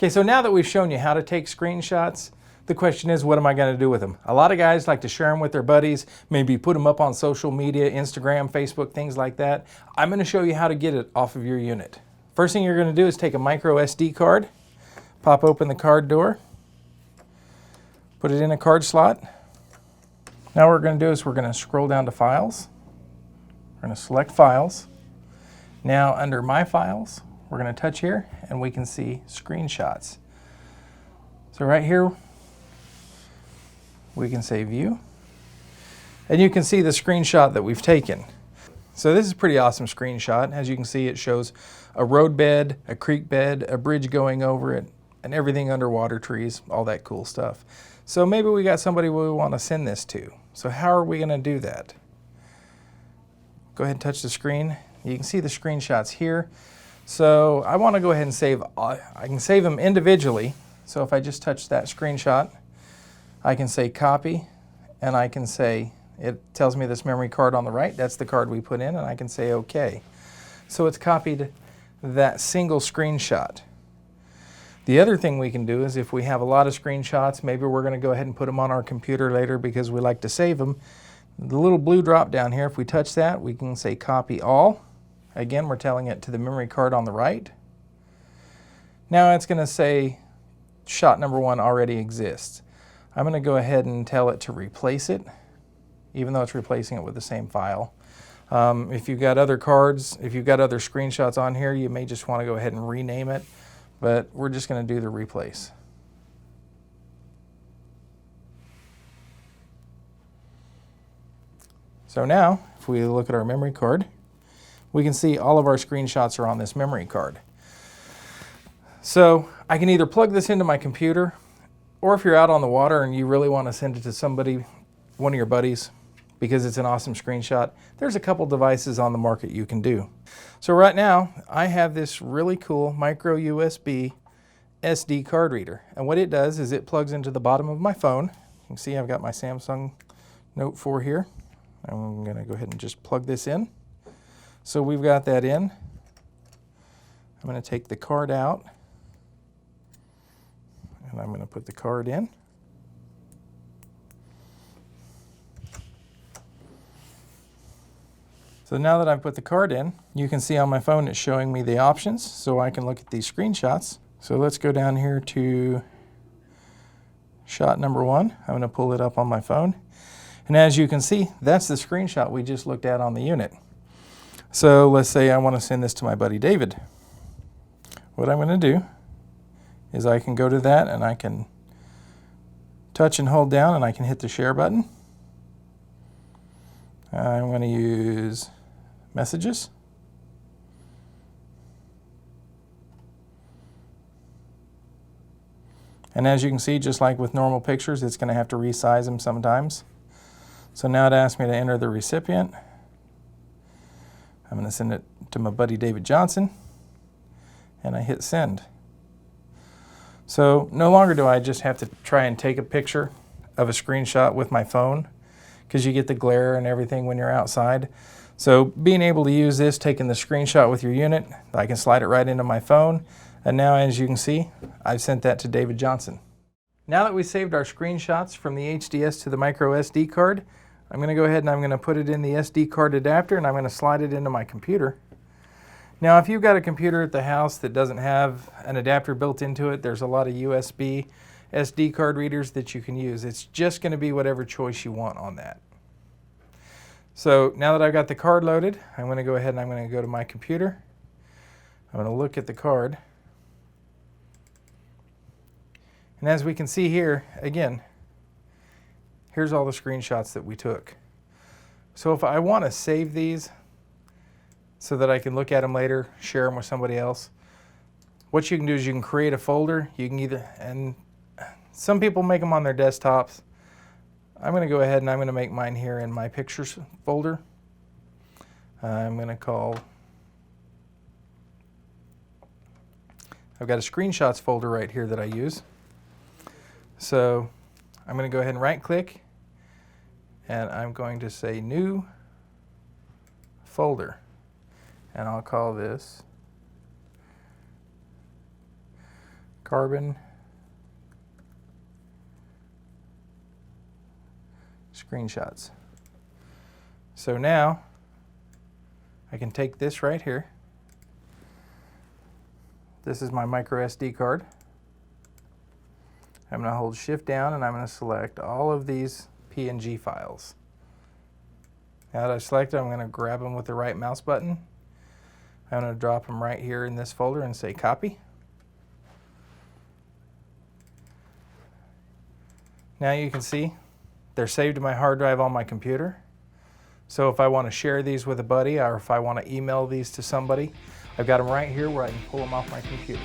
Okay, so now that we've shown you how to take screenshots, the question is, what am I going to do with them? A lot of guys like to share them with their buddies, maybe put them up on social media, Instagram, Facebook, things like that. I'm going to show you how to get it off of your unit. First thing you're going to do is take a microSD card, pop open the card door, put it in a card slot. Now what we're going to do is we're going to scroll down to Files. We're going to select Files. Now under My Files, we're going to touch here and we can see Screenshots. So right here, we can say View. And you can see the screenshot that we've taken. So this is a pretty awesome screenshot. As you can see, it shows a road bed, a creek bed, a bridge going over it, and everything underwater, trees, all that cool stuff. So maybe we got somebody we want to send this to. So how are we going to do that? Go ahead and touch the screen. You can see the screenshots here. So I want to go ahead and save, I can save them individually. So if I just touch that screenshot, I can say copy, and I can say, it tells me this memory card on the right, that's the card we put in, and I can say OK. So it's copied that single screenshot. The other thing we can do is if we have a lot of screenshots, maybe we're going to go ahead and put them on our computer later because we like to save them. The little blue drop down here, if we touch that, we can say copy all. Again, we're telling it to the memory card on the right. Now it's going to say shot number 1 already exists. I'm going to go ahead and tell it to replace it, even though it's replacing it with the same file. If you've got other cards, if you've got other screenshots on here, you may just want to go ahead and rename it, but we're just going to do the replace. So now, if we look at our memory card, we can see all of our screenshots are on this memory card. So I can either plug this into my computer, or if you're out on the water and you really want to send it to somebody, one of your buddies, because it's an awesome screenshot, there's a couple devices on the market you can do. So right now, I have this really cool micro USB SD card reader. And what it does is it plugs into the bottom of my phone. You can see I've got my Samsung Note 4 here. I'm going to go ahead and just plug this in. So we've got that in. I'm going to take the card out, and I'm going to put the card in. So now that I've put the card in, you can see on my phone it's showing me the options, so I can look at these screenshots. So let's go down here to shot number 1. I'm going to pull it up on my phone. And as you can see, that's the screenshot we just looked at on the unit. So let's say I want to send this to my buddy David. What I'm going to do is I can go to that and I can touch and hold down and I can hit the share button. I'm going to use messages. And as you can see, just like with normal pictures, it's going to have to resize them sometimes. So now it asks me to enter the recipient. I'm going to send it to my buddy David Johnson, and I hit send. So no longer do I just have to try and take a picture of a screenshot with my phone, because you get the glare and everything when you're outside. So being able to use this, taking the screenshot with your unit, I can slide it right into my phone, and now as you can see, I've sent that to David Johnson. Now that we saved our screenshots from the HDS to the micro SD card, I'm going to go ahead and I'm going to put it in the SD card adapter and I'm going to slide it into my computer. Now if you've got a computer at the house that doesn't have an adapter built into it, there's a lot of USB SD card readers that you can use. It's just going to be whatever choice you want on that. So now that I've got the card loaded, I'm going to go ahead and I'm going to go to my computer. I'm going to look at the card. And as we can see here, again, here's all the screenshots that we took. So if I want to save these so that I can look at them later, share them with somebody else, what you can do is you can create a folder. You can either, and some people make them on their desktops. I'm going to go ahead and I'm going to make mine here in my pictures folder. I'm going to call, I've got a screenshots folder right here that I use. So I'm going to go ahead and right click and I'm going to say new folder, and I'll call this carbon, screenshots. So now I can take this right here. This is my microSD card. I'm going to hold Shift down and I'm going to select all of these PNG files. Now that I've selected, I'm going to grab them with the right mouse button. I'm going to drop them right here in this folder and say copy. Now you can see they're saved to my hard drive on my computer. So if I want to share these with a buddy or if I want to email these to somebody, I've got them right here where I can pull them off my computer.